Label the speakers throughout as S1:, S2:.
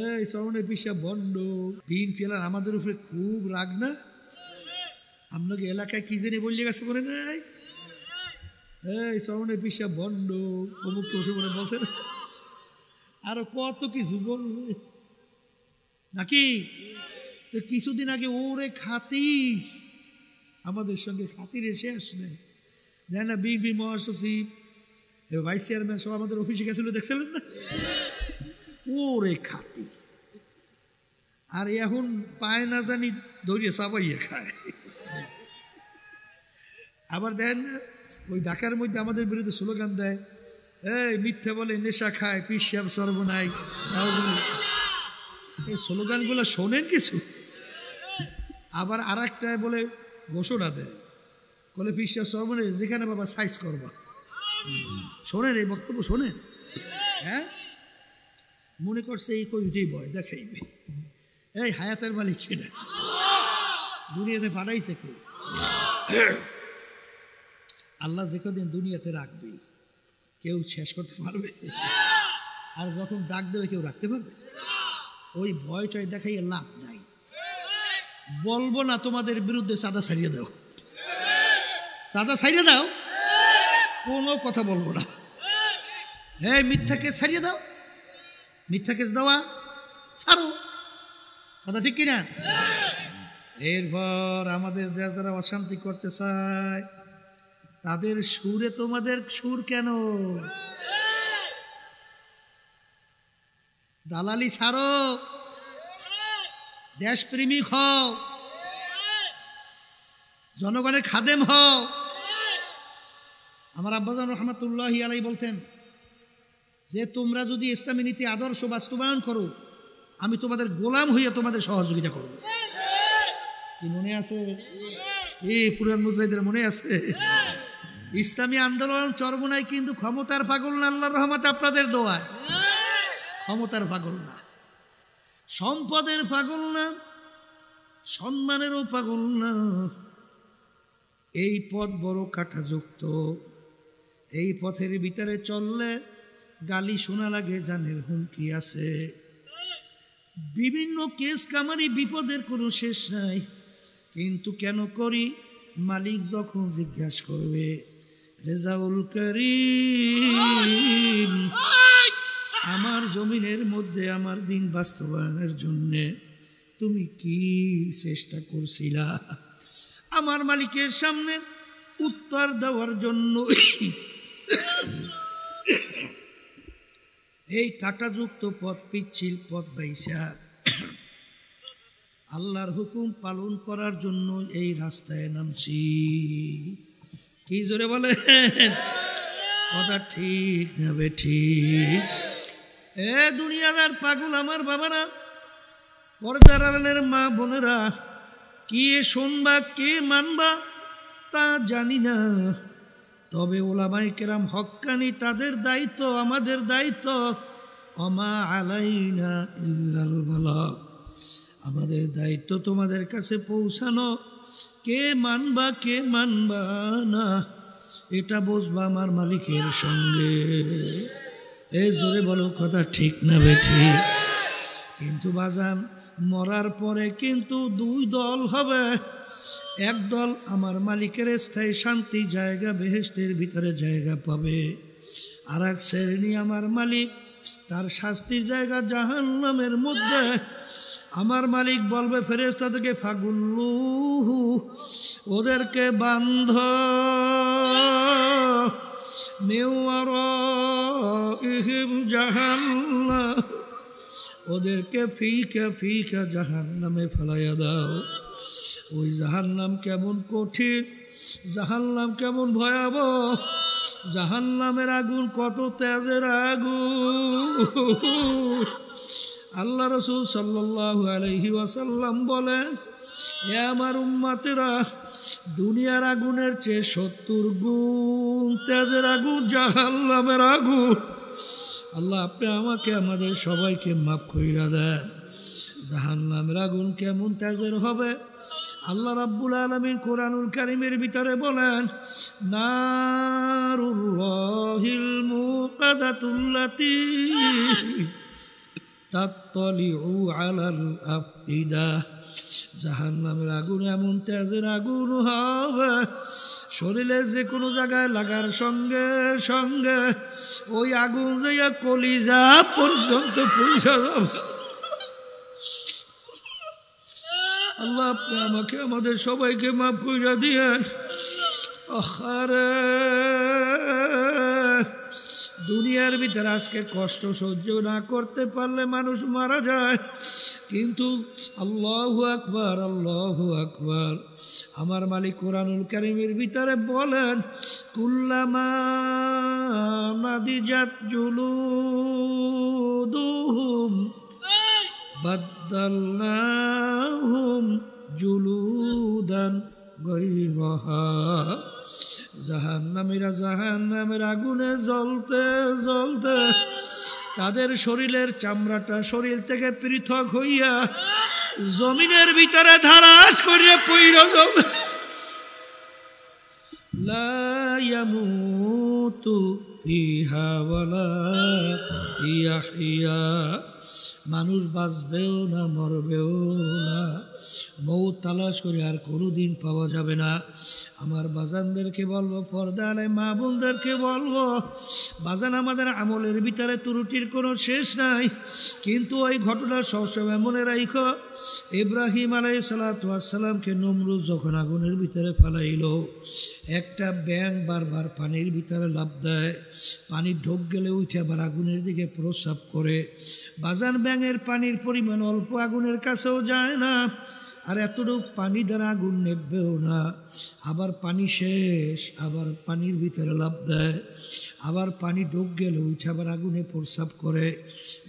S1: এই সরমনে পিসা বন্ড বিন ফেলার আমাদের উপরে খুব রাগ না? আপনাকে এলাকায় কি জেনে বললে গেছে মনে নাই? এই সরমনে পিসা বন্ড অমুক পশু মনে বসে না, আরো কত কিছু বলবে নাকি? কিছুদিন আগে ওরে খাতির, আমাদের সঙ্গে খাতিরের শেষ নেই। দেয় না বিএনপি মহাসচিব ভাইস চেয়ারম্যান সব আমাদের অফিসে গেছিল, দেখছিলেন না? ওরে খাতির। আর এখন পায় না জানি দৌড়িয়ে চাবাইয়ে খায়। আবার দেন না ওই ঢাকার মধ্যে আমাদের বিরুদ্ধে স্লোগান দেয়, এই মিথ্যা বলে, নেশা খায়, পিসাব সর্বনাই। এই স্লোগানগুলো শোনেন কিছু? আবার আর একটা বলে ঘোষণা দেয়, বলে পিসাব সর্বনাই যেখানে বাবা সাইজ করবা। শোনেন এই বক্তব্য, শোনেন? হ্যাঁ, মনে করছে এই কইটাই বয় দেখাইবে। এই হায়াতের মালিক সেটা দুনিয়াতে পাঠাইছে কে? আল্লাহ যে কদিন দুনিয়াতে রাখবে কেউ শেষ করতে পারবে? আর যখন ডাক দেবে কেউ রাখতে পারবে? ওই ভয়টাই দেখাই লাভ নাই। বলবো না তোমাদের বিরুদ্ধে চাঁদা ছাড়িয়ে দাও, চাঁদা ছাড়িয়ে দাও, কোনো কথা বলবো না। এই মিথ্যা কেস ছাড়িয়ে দাও, মিথ্যা কেস দেওয়া ছাড়ো, কথা ঠিক কিনা? এরপর আমাদের দেশ যারা অশান্তি করতে চায় তাদের সুরে তোমাদের সুর কেন? দালালি ছাড়ো, দেশপ্রেমিক হও, জনগণের খাদেম হও। আমার আব্বাজান রহমাতুল্লাহি আলাইহি বলতেন যে তোমরা যদি ইসলামী নীতি আদর্শ বাস্তবায়ন করো, আমি তোমাদের গোলাম হইয়া তোমাদের সহযোগিতা করব। কি মনে আছে? এই পুরান মুজাহিদের মনে আছে? ইসলামী আন্দোলন চরমোনাই কিন্তু ক্ষমতার পাগল না, আল্লাহর রহমতে আপনাদের দোয়ায়। ক্ষমতার পাগল না, সম্পদের পাগল না, সম্মানেরও পাগল না। এই পথ বড় কাঁটাযুক্ত, এই পথের ভিতরে চললে গালি শোনা লাগে, জানের হুমকি আছে। বিভিন্ন কেস কামারি, বিপদের কোনো শেষ নাই। কিন্তু কেন করি? মালিক যখন জিজ্ঞাসা করবে, রেজাউল করিম আমার জমিনের মধ্যে আমার দিন বাস্তবায়নের জন্য তুমি কি চেষ্টা করছিলা? আমার মালিকের সামনে উত্তর দেওয়ার জন্য এই কাঁটাযুক্ত পথ, পিচ্ছিল পথ বাইসা আল্লাহর হুকুম পালন করার জন্য এই রাস্তায় নামছি। কি জোরে বলে? কথা ঠিক না বেঠিক? এ দুনিয়াদার পাগল আমার বাবারা, পর্দার আড়ালের মা বোনেরা, কে শুনবা কে মানবা তা জানি না, তবে ওলামায়ে কেরাম হক্কানি, তাদের দায়িত্ব, আমাদের দায়িত্ব। ওমা আলাইনা ইল্লাল বালাগ, আমাদের দায়িত্ব তোমাদের কাছে পৌঁছানো। কে মানবা কে মানবা না এটা বুঝবা আমার মালিকের সঙ্গে। এই জোরে বলো, কথা ঠিক না বেঠিক? কিন্তু বাজান, মরার পরে কিন্তু দুই দল হবে। এক দল আমার মালিকের স্থায়ী শান্তি জায়গা, বেহেশতের ভিতরে জায়গা পাবে। আর এক শ্রেণী আমার মালিক তার শাস্তির জায়গা জাহান্নামের মধ্যে। আমার মালিক বলবে ফেরেশতা থেকে, ফাগুল্লুহু, ওদেরকে বান্ধ, মিওয়ারাইহিম জাহান্নাম, ওদেরকে ফিকা ফিকা জাহান্নামে ফেলাইয়া দাও। ওই জাহান্নাম কেমন কঠিন, জাহান্নাম কেমন ভয়াবহ, জাহান্নামের আগুন কত তেজের আগুন। আল্লাহ রাসূল সাল্লাল্লাহু আলাইহি ওয়াসাল্লাম বলেন, এ আমার উম্মতেরা, দুনিয়ার আগুনের চেয়ে 70 গুণ তেজের আগুন জাহান্নামের আগুন। আল্লাহ আপনি আমাকে, আমাদের সবাইকে মাফ কইরা দেন। জাহান্নামের আগুন কেমন তেজের হবে? আল্লাহ রাব্বুল আলামিন কোরআনুল কারীমের ভিতরে বলেন, নারুল্লাহিল মুকাদাতুল্লাতী তাত্তালিউ আলাল আফইদা, জাহান্নামের আগুন এমন তেজের আগুন হবে, শরীরের যে কোনো জায়গায় লাগার সঙ্গে সঙ্গে ওই আগুন যাইয়া কলিজা পর্যন্ত পৌঁছা যাবে। আল্লাহ আপনি আমাকে আমাদের সবাইকে মাফ কইরা দিয়েন। আরে দুনিয়ার ভিতরে আজকে কষ্ট সহ্য না করতে পারলে মানুষ মারা যায়, কিন্তু আল্লাহু আকবার, আল্লাহু আকবার। আমার মালিক কোরআনুল কারীমের ভিতরে বলেন, কুল্লামা নাদিজাত জুলুদুহুম বাদদালনাহুম জুলুদান গায়রাহা। জাহান্নামীরা জাহান্নামের আগুনে জ্বলতে জ্বলতে তাদের শরীরের চামড়াটা শরীর থেকে পৃথক হইয়া জমিনের ভিতরে ধারাস করিয়া পইরা যাবে। লা ইয়ামুতু ফিহা ওয়ালা ইয়াহইয়া, মানুষ বাঁচবেও না মরবেও না, মৌত তালাশ করে আর কোনোদিন পাওয়া যাবে না। আমার বাজানদেরকে বলবো, পর্দা আলে মা বোনদেরকে বলবো, বাজান আমাদের আমলের ভিতরে ত্রুটির কোনো শেষ নাই, কিন্তু ওই ঘটনা সবসময় মনে রাখো, ইব্রাহিম আলাইহিস সালাতু ওয়াস সালামকে নমরুদ যখন আগুনের ভিতরে ফেলাইল, একটা ব্যাঙ বারবার পানির ভিতরে লাফ দেয়, পানি ঢোক গেলে উঠে আবার আগুনের দিকে প্রস্রাব করে। বাজান ব্যাঙের পানির পরিমাণ অল্প, আগুনের কাছেও যায় না, আর এতটুকু পানি দ্বারা আগুন নেবেও না। আবার পানি শেষ, আবার পানির ভিতরে লাফ দেয়, আবার পানি ঢোক গেলে উঠে আবার আগুনে প্রস্রাব করে।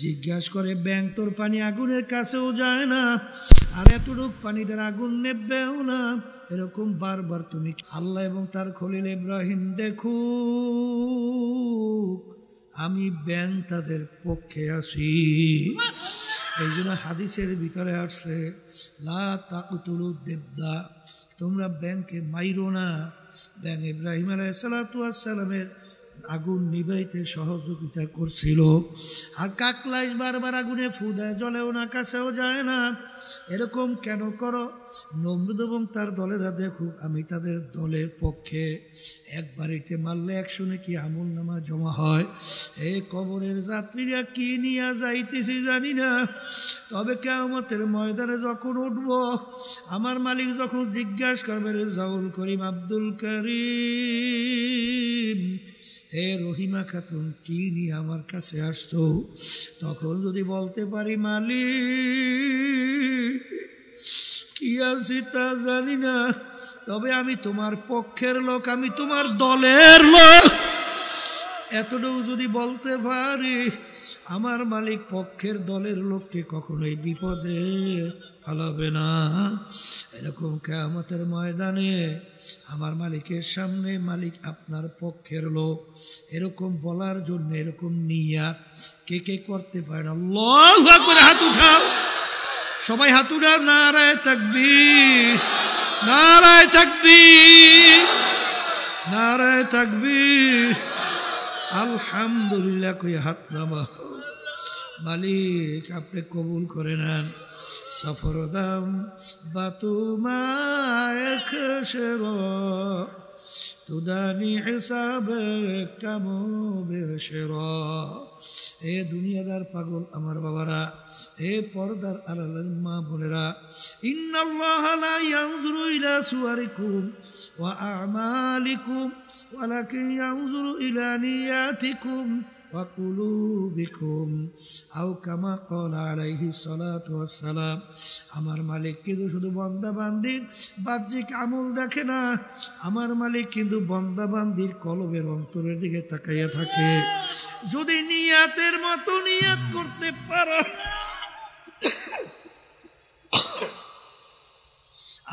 S1: জিজ্ঞাসা করে, ব্যাঙ তোর পানি আগুনের কাছেও যায় না, আর এতটুকু পানি দ্বারা আগুন নেবেও না, এরকম বারবার তুমি? আল্লাহ এবং তার খলিল ইব্রাহিম দেখো, আমি ব্যাঙ তাদের পক্ষে আছি। এই জন্য হাদিসের ভিতরে আসছে, লা তাকতুলু দেবদা, তোমরা ব্যাঙকে মাইরো না। ব্যাঙ ইব্রাহিম আলাইহিস সালাতু ওয়াস সালামের আগুন নিভাইতে সহযোগিতা করছিল। আর কাকলাইশ বারবার আগুনে ফু দেয়, জ্বলেও না, কাছেও যায় না। এরকম কেন করো? নমরুদ এবং তার দলেরা দেখুক আমি তাদের দলের পক্ষে। একবারিতে মারলে 100 নাকি আমল নামা জমা হয়। এই কবরের যাত্রীরা কি নিয়ে যাইতেছি জানি না, তবে কিয়ামতের ময়দানে যখন উঠব, আমার মালিক যখন জিজ্ঞাসা করবে, রেজাউল করিম আব্দুল করিম, হে রহিমা খাতুন কি নিয়ে আমার কাছে আসছো? তখন যদি বলতে পারি, মালিক কি আছি তা জানি না, তবে আমি তোমার পক্ষের লোক, আমি তোমার দলের লোক, এতটুকু যদি বলতে পারি, আমার মালিক পক্ষের দলের লোককে কখনোই বিপদে ফেলাবে না। এরকম কিয়ামতের ময়দানে আমার মালিকের সামনে, মালিক আপনার পক্ষের লোক, এরকম বলার জন্য এরকম নিয়াত কে কে করতে পারে না? আল্লাহু আকবার, হাত উঠাও, সবাই হাত উঠাও। নারায়ে তাকবীর, নারায়ে তাকবীর, নারায়ে তাকবীর। আলহামদুলিল্লাহ কই হাত নামা। মালিক আপনি কবুল করে নেন। সফরদাম বাতুমায় খসর তুদানি হিসাবে কামো বেশর। এ দুনিয়াদার পাগল আমার বাবারা, এ পর্দার আড়ালের মা বোনেরা, ইন্নাল্লাহা লা ইয়ানজুরু ইলা সুওয়ারিকুম ওয়া আমালিকুম ওয়ালাকিন ইয়ানজুরু ইলা নিয়াতিকুম ওয়া কুলুবিকুম আও কামা ক্বালা আলাইহিস সালাতু ওয়াস সালাম। আমার মালিক কিন্তু শুধু বান্দা বান্দির বাহ্যিক আমল দেখে না, আমার মালিক কিন্তু বান্দা বান্দির কলবের অন্তরের দিকে তাকাইয়া থাকে। যদি নিয়াতের মতো নিয়াত করতে পারো,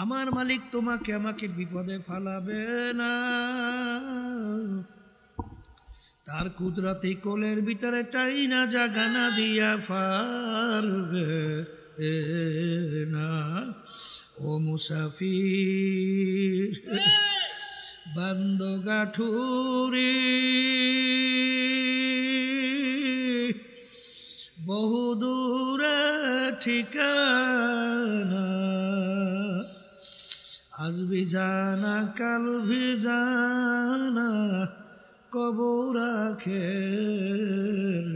S1: আমার মালিক তোমাকে আমাকে বিপদে ফেলাবে না। তার কুদরতি কোলের ভিতরে টাইনা জাগানা দিয়া পারবে না। ও মুসাফির বান্দগাঠুরি, বহু দূরে ঠিকানা, আজ বিজানা কাল ভিজানা, কবর আখের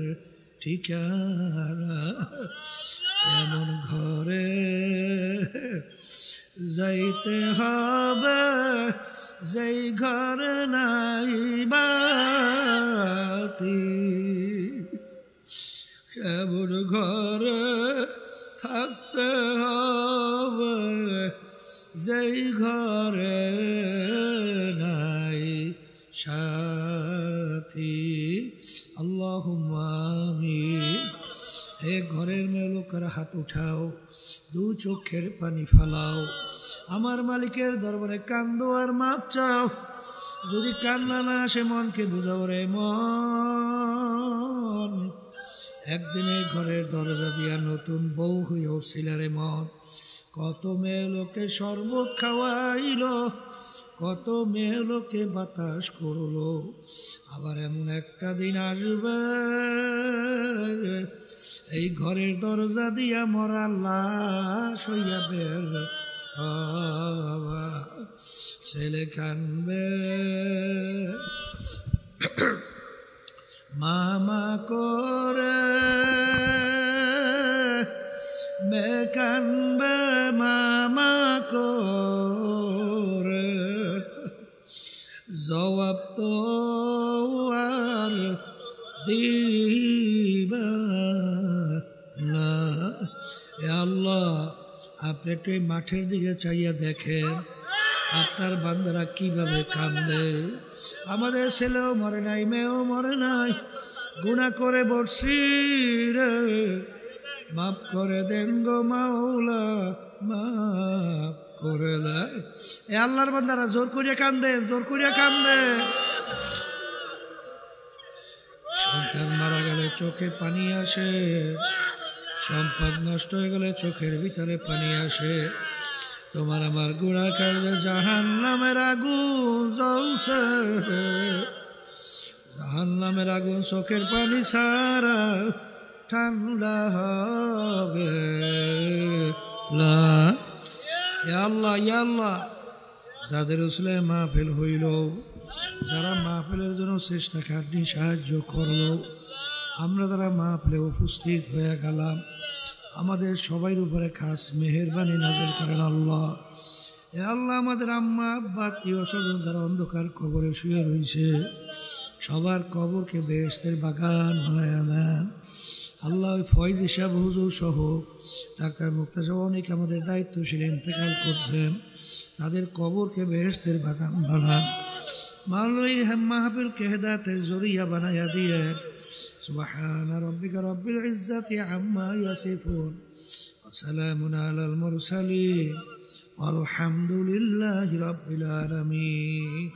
S1: ঠিকানা। এমন ঘরে যাইতে হবে যেই ঘরে নাই বাতি, এমন ঘরে থাকতে হবে যেই ঘরে নাই সাথী। আল্লাহুম্মা আমিন। হে ঘরের মেয়ে লোকের হাত উঠাও, দু চোখের পানি ফালাও, আমার মালিকের দরবারে কান্দো আর মাপ চাও। যদি কান্না না আসে মনকে বুঝাও রে মন, একদিনে ঘরের দরজা দিয়া নতুন বউ হয়ে উঠছিল রে মন। কত মেয়ে লোকে শরবত খাওয়াইল, কত মেয়ে লোকে বাতাস করলো, আবার এমন একটা দিন আসবে এই ঘরের দরজা দিয়া মরা লাশ হইয়া বের হবা। ছেলে কানবে মামা করে, মেয়ে কানবে মামা করে, জবাব তো আর দিবা না। এ আল্লাহ, আপনি একটু এই মাঠের দিকে চাইয়া দেখেন আপনার বান্দারা কিভাবে কান্দে। আমাদের ছেলেও মরে নাই, মেয়েও মরে নাই, গুনাহ করে বসছি রে, মাফ করে দেন গো মাওলা, মাফ করে দেয়। এ আল্লাহর বান্দারা জোর করিয়া কান্দে, জোর করিয়া কান্দে। সন্তান মারা গেলে চোখে পানি আসে, সম্পদ নষ্ট হয়ে গেলে চোখের ভিতরে পানি আসে। তোমার আমার গুনাহ কার্যে জাহান্নামের আগুন জ্বলছে, জাহান্নামের আগুন চোখের পানি ছাড়া ঠান্ডা হবে না। ইয়া আল্লাহ, ইয়া আল্লাহ, যাদের উসলে মাহফিল হইল, যারা মাহফিলের জন্য চেষ্টা খাটনি সাহায্য করলো, আমরা যারা মাহফিলে উপস্থিত হয়ে গেলাম, আমাদের সবাই উপরে খাস মেহেরবানি নাযিল করেন আল্লাহ। এ আল্লাহ, আমাদের আম্মা আব্বা আত্মীয় স্বজন যারা অন্ধকার কবরে শুয়ে রয়েছে, সবার কবরকে বেহেশতের বাগান বানায়া দেন আল্লাহ। ওই ফয়েজ সাহেব হুজুর সহ ডাক্তার মুক্তা সহ অনেক আমাদের দায়িত্বশীল ইন্তেকাল করছেন, তাদের কবরকে বেহেশতের বাগান বানান। মাওলাই মাহফিলকে হেদায়েতের জরিয়া বানায়া দিয়ে। সুবহান রাব্বিকা রাব্বিল ইজ্জাতি আম্মা ইয়াসিফুন ওয়া সালামুন আলাল মুরসালিন ওয়ালহামদুলিল্লাহি রাব্বিল আলামিন।